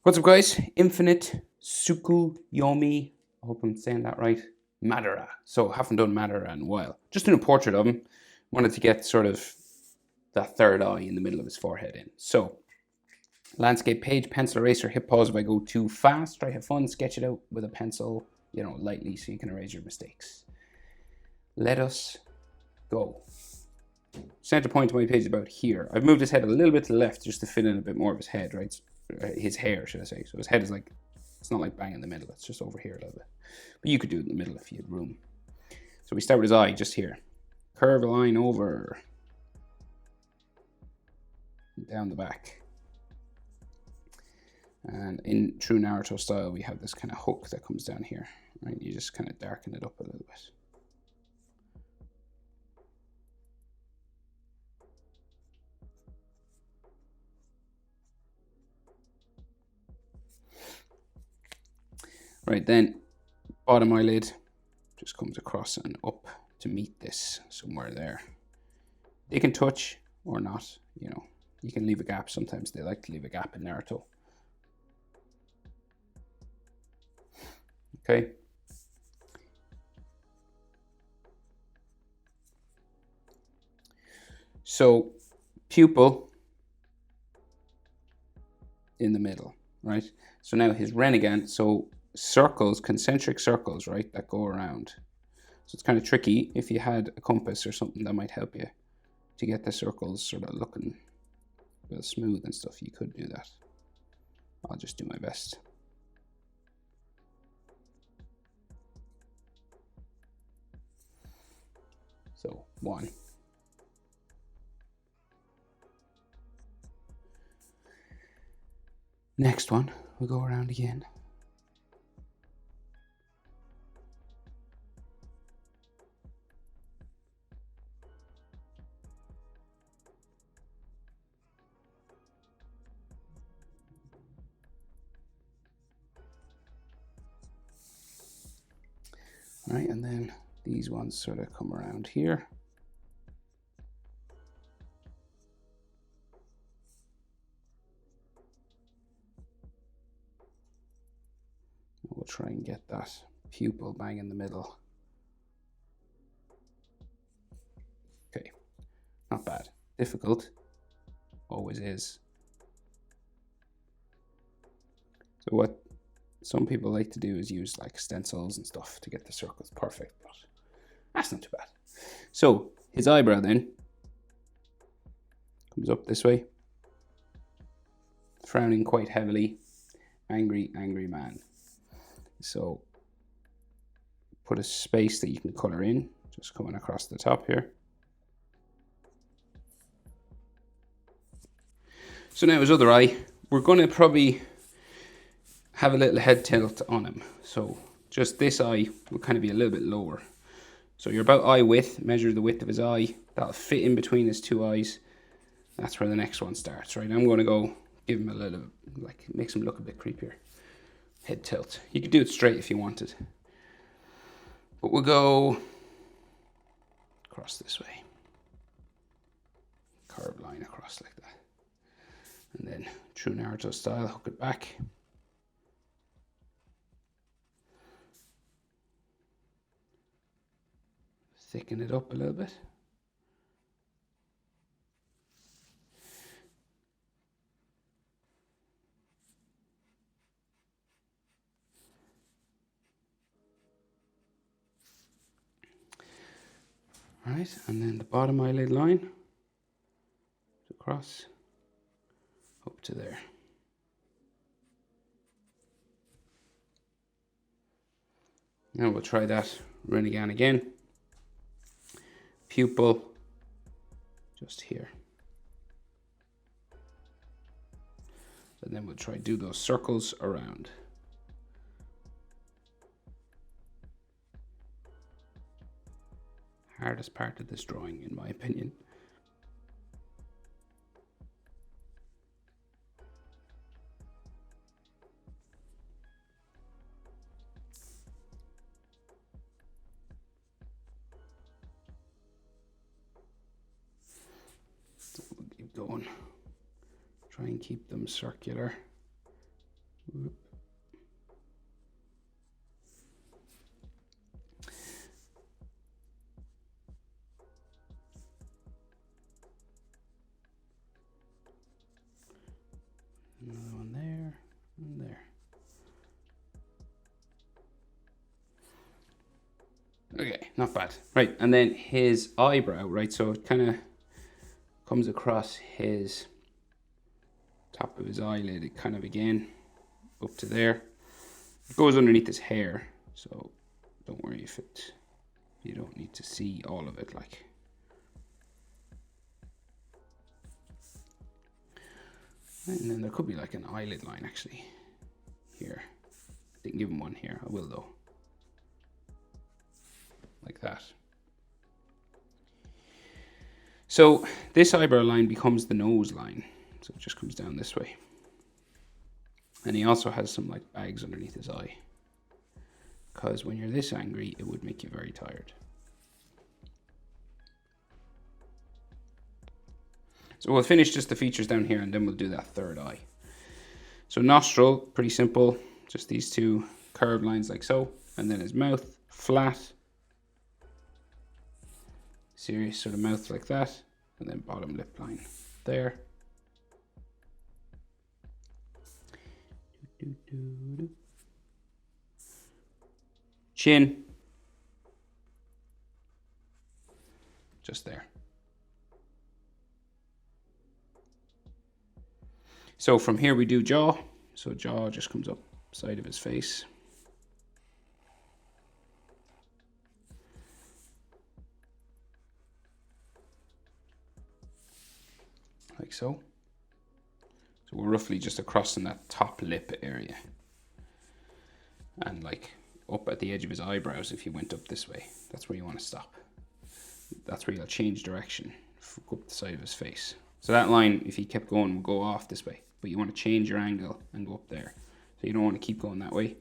What's up, guys? Infinite Tsukuyomi. I hope I'm saying that right. Madara. So, haven't done Madara in a while. Just doing a portrait of him. Wanted to get sort of that third eye in the middle of his forehead in. So, landscape page, pencil eraser, hit pause if I go too fast. Try to have fun, sketch it out with a pencil, lightly so you can erase your mistakes. Let us go. Center point of my page is about here. I've moved his head a little bit to the left just to fit in a bit more of his head, right? His hair, should I say. So his head is like, it's not like bang in the middle, it's just over here a little bit. But you could do it in the middle if you had room. So we start with his eye, just here. Curve a line over. Down the back. And in true Naruto style, we have this kind of hook that comes down here, right? You just kind of darken it up a little bit. Right, then bottom eyelid just comes across and up to meet this somewhere there. They can touch or not, you can leave a gap. Sometimes they like to leave a gap in Naruto. Okay. So pupil in the middle, right? So now his Rinnegan, so circles, concentric circles, right, that go around. So it's kind of tricky. If you had a compass or something that might help you to get the circles sort of looking real smooth and stuff, you could do that. I'll just do my best. So 1. Next one, we'll go around again. All right, and then these ones sort of come around here. We'll try and get that pupil bang in the middle. Okay, not bad. Difficult, always is. So what some people like to do is use like stencils and stuff to get the circles perfect, but that's not too bad. So his eyebrow then comes up this way, frowning quite heavily, angry man. So put a space that you can color in, just coming across the top here. So now his other eye, we're going to probably have a little head tilt on him. So just this eye will kind of be a little bit lower. So you're about eye width, measure the width of his eye. That'll fit in between his two eyes. That's where the next one starts, right? I'm going to go give him a little, like, makes him look a bit creepier. Head tilt. You could do it straight if you wanted. But we'll go across this way. Curved line across like that. And then true Naruto style, hook it back. Thicken it up a little bit. All right, and then the bottom eyelid line across up to there. Now we'll try that Rinnegan again. Pupil just here. And then we'll try do those circles around. Hardest part of this drawing, in my opinion. We'll keep going. Try and keep them circular. Another one there and there. Okay, not bad. Right, and then his eyebrow, right? So it kind of comes across his top of his eyelid, it kind of again up to there. It goes underneath his hair, so don't worry if you don't need to see all of it, like. And then there could be like an eyelid line actually here. I didn't give him one here. I will though. Like that. So this eyebrow line becomes the nose line. So it just comes down this way. And he also has some like bags underneath his eye. Because when you're this angry, it would make you very tired. So we'll finish just the features down here and then we'll do that third eye. So nostril, pretty simple. Just these two curved lines like so. And then his mouth, flat. Serious sort of mouth like that. And then bottom lip line there. Chin. Just there. So from here we do jaw. So jaw just comes up side of his face. Like so. So we're roughly just across in that top lip area. And like up at the edge of his eyebrows if you went up this way. That's where you want to stop. That's where you'll change direction. Go up the side of his face. So that line, if he kept going, would go off this way. But you want to change your angle and go up there. So you don't want to keep going that way.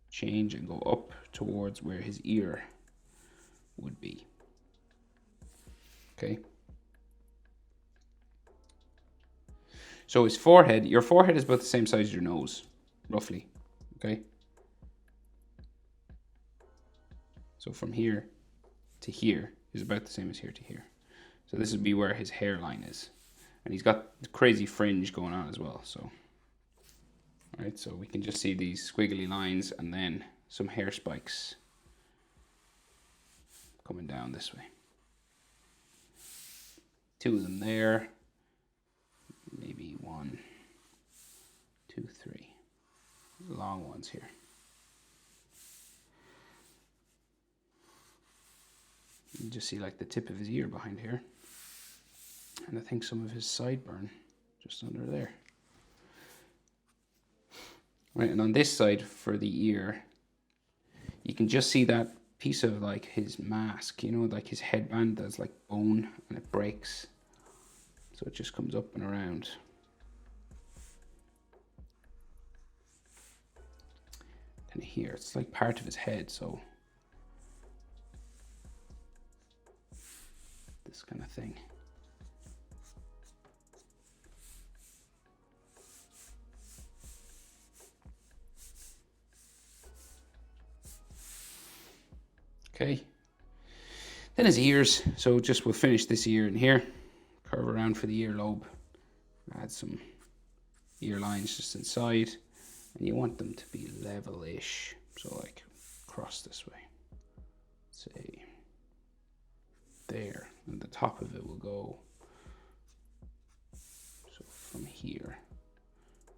Change and go up towards where his ear would be. Okay. So his forehead, your forehead is about the same size as your nose, roughly. Okay. So from here to here is about the same as here to here. So this would be where his hairline is. And he's got crazy fringe going on as well. So, all right, so we can just see these squiggly lines and then some hair spikes coming down this way. Two of them there. Maybe 1, 2, 3. Long ones here. You can just see like the tip of his ear behind here. And I think some of his sideburn just under there. Right, and on this side for the ear, you can just see that piece of like his mask, you know, like his headband that's like bone and it breaks. So it just comes up and around. Kind of here, it's like part of his head, so this kind of thing. Okay. Then his ears. So just we'll finish this ear in here. Curve around for the earlobe. Add some ear lines just inside. And you want them to be level-ish. So like cross this way. Say there. And the top of it will go. So from here.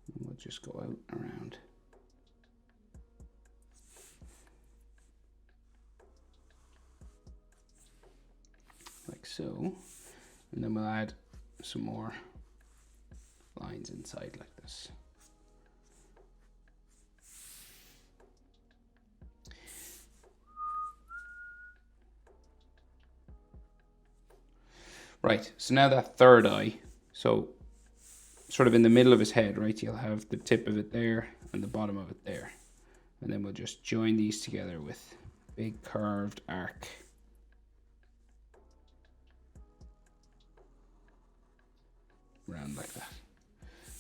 And we'll just go out around. Like so. And then we'll add some more lines inside like this. Right, so now that third eye, so sort of in the middle of his head, right, you'll have the tip of it there and the bottom of it there. And then we'll just join these together with big curved arc. Around like that.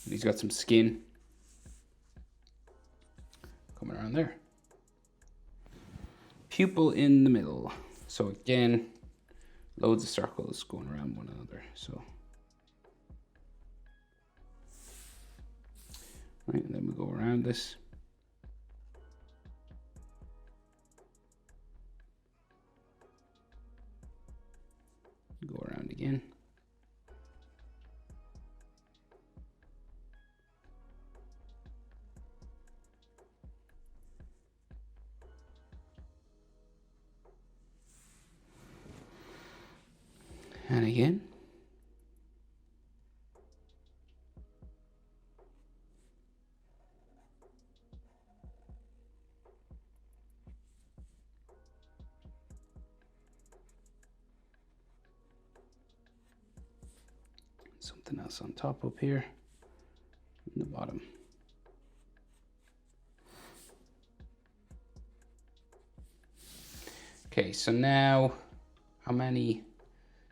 And he's got some skin coming around there. Pupil in the middle. So again, loads of circles going around one another. So, right, and then we go around this. Go around again. And again. Something else on top up here, in the bottom. Okay, so now, how many?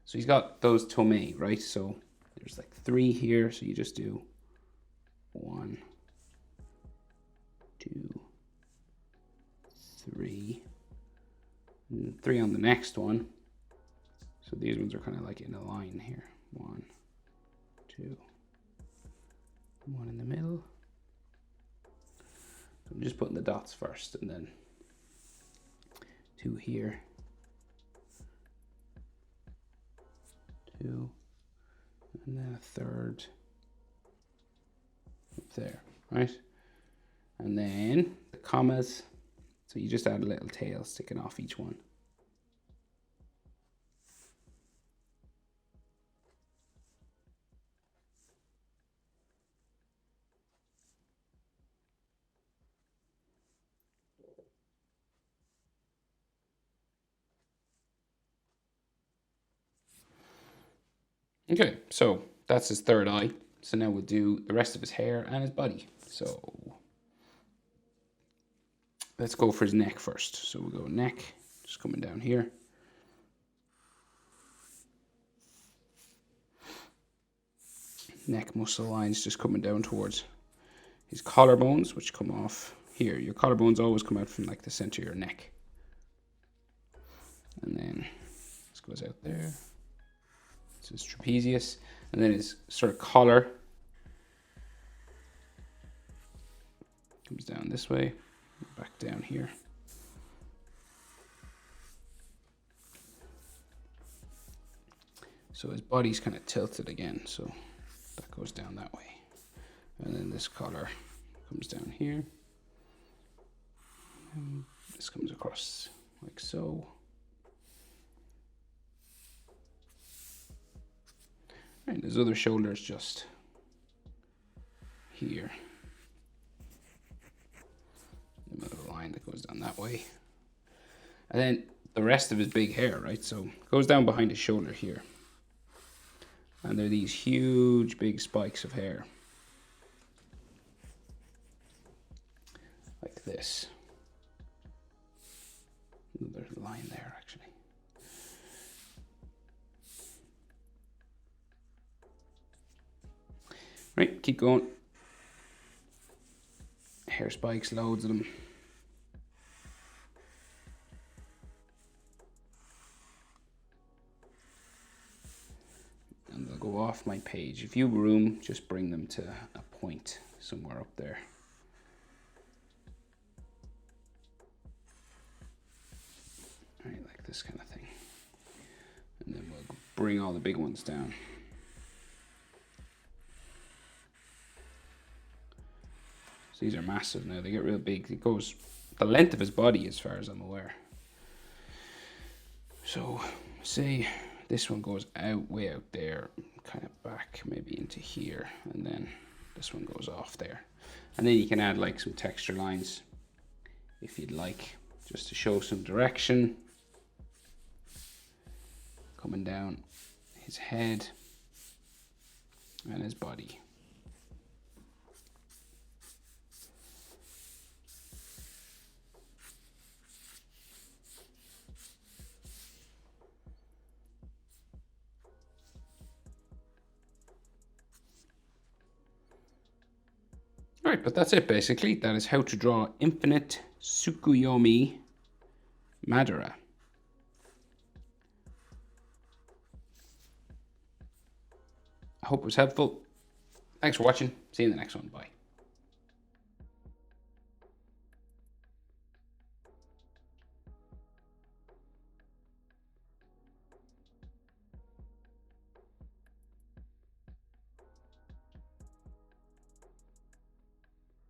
So he's got those tome, right? So there's like 3 here, so you just do 1, 2, 3, and 3 on the next one. So these ones are kind of like in a line here. 1, 2, 1 in the middle. So I'm just putting the dots first, and then 2 here, 2, and then a third up there, right? And then the commas, so you just add a little tail sticking off each one. Okay, so that's his third eye. So now we'll do the rest of his hair and his body. So let's go for his neck first. So we'll go neck, just coming down here. Neck muscle lines just coming down towards his collarbones, which come off here. Your collarbones always come out from like the center of your neck. And then this goes out there. This is trapezius. And then his sort of collar comes down this way, back down here. So his body's kind of tilted again, so that goes down that way. And then this collar comes down here. And this comes across like so. Right, his other shoulder's just here. The middle of the line that goes down that way. And then the rest of his big hair, right? So it goes down behind his shoulder here. And there are these huge big spikes of hair. Like this. There's a line there actually. Right, keep going. Hair spikes, loads of them. And they'll go off my page. If you have room, just bring them to a point somewhere up there. Right, like this kind of thing. And then we'll bring all the big ones down. So these are massive now, they get real big. It goes the length of his body as far as I'm aware. So say this one goes out, way out there, kind of back maybe into here, and then this one goes off there. And then you can add like some texture lines if you'd like, just to show some direction. Coming down his head and his body. Right, but that's it basically. That is how to draw infinite Tsukuyomi Madara. I hope it was helpful. Thanks for watching. See you in the next one. Bye.